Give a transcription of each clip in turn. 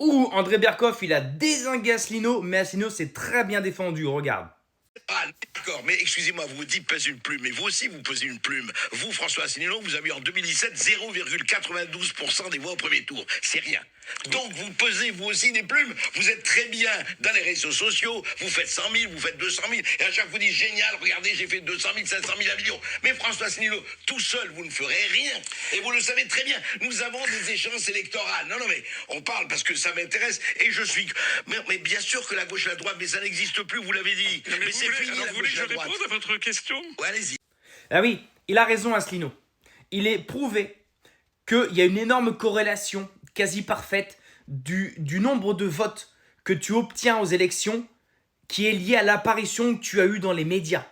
Ouh, André Berkoff, il a dézingué Asselineau, mais Asselineau s'est très bien défendu, regarde. Ah, d'accord, mais excusez-moi, vous dites pèse une plume, mais vous aussi vous pesez une plume. Vous, François Asselineau, vous avez eu en 2017 0,92% des voix au premier tour. C'est rien. Donc vous pesez vous aussi des plumes. Vous êtes très bien dans les réseaux sociaux. Vous faites 100 000, vous faites 200 000. Et à chaque fois vous dites génial, regardez, j'ai fait 200 000, 500 000, 1 million. Mais François Asselineau, tout seul, vous ne ferez rien. Et vous le savez très bien. Nous avons des échéances électorales. Non, mais on parle parce que ça m'intéresse. Et je suis... Mais bien sûr que la gauche et la droite, mais ça n'existe plus, vous l'avez dit. Non, mais c'est fini, la vous voulez gauche que et je la droite. réponde à votre question? Ouais, allez-y. Ah oui, il a raison Asselineau. Il est prouvé qu'il y a une énorme corrélation quasi parfaite du nombre de votes que tu obtiens aux élections qui est lié à l'apparition que tu as eue dans les médias.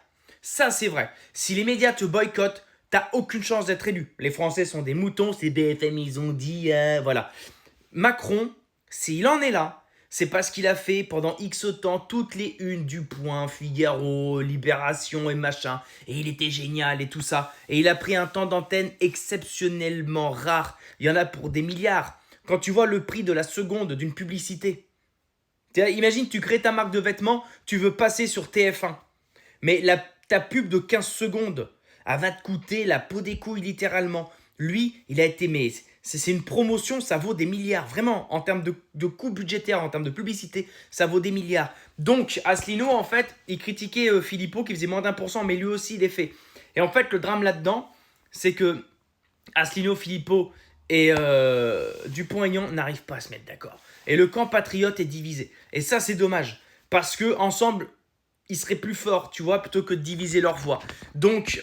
Ça, c'est vrai. Si les médias te boycottent, t'as aucune chance d'être élu. Les Français sont des moutons, c'est BFM, ils ont dit, voilà. Macron, s'il en est là, c'est parce qu'il a fait pendant X temps toutes les unes du Point, Figaro, Libération et machin. Et il était génial et tout ça. Et il a pris un temps d'antenne exceptionnellement rare. Il y en a pour des milliards. Quand tu vois le prix de la seconde d'une publicité. Imagine, tu crées ta marque de vêtements, tu veux passer sur TF1. Mais ta pub de 15 secondes, elle va te coûter la peau des couilles littéralement. Lui, il a été... Mais c'est une promotion, ça vaut des milliards. Vraiment, en termes de coûts budgétaires, en termes de publicité, ça vaut des milliards. Donc, Asselineau, en fait, il critiquait Philippot qui faisait moins d'1%, mais lui aussi, il est fait. Et en fait, le drame là-dedans, c'est que Asselineau, Philippot et Dupont-Aignan n'arrivent pas à se mettre d'accord. Et le camp patriote est divisé. Et ça, c'est dommage. Parce que ensemble, ils seraient plus forts, tu vois, plutôt que de diviser leur voix. Donc,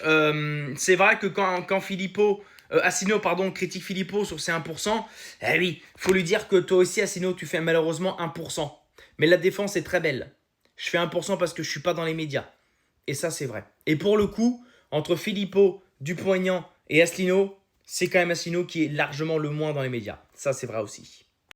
c'est vrai que quand Philippot, Asselineau, pardon, critique Philippot sur ses 1%, eh oui, faut lui dire que toi aussi, Asselineau, tu fais malheureusement 1%. Mais la défense est très belle. Je fais 1% parce que je suis pas dans les médias. Et ça, c'est vrai. Et pour le coup, entre Philippot, Dupont-Aignan et Asselineau, c'est quand même Asselineau qui est largement le moins dans les médias. Ça, c'est vrai aussi.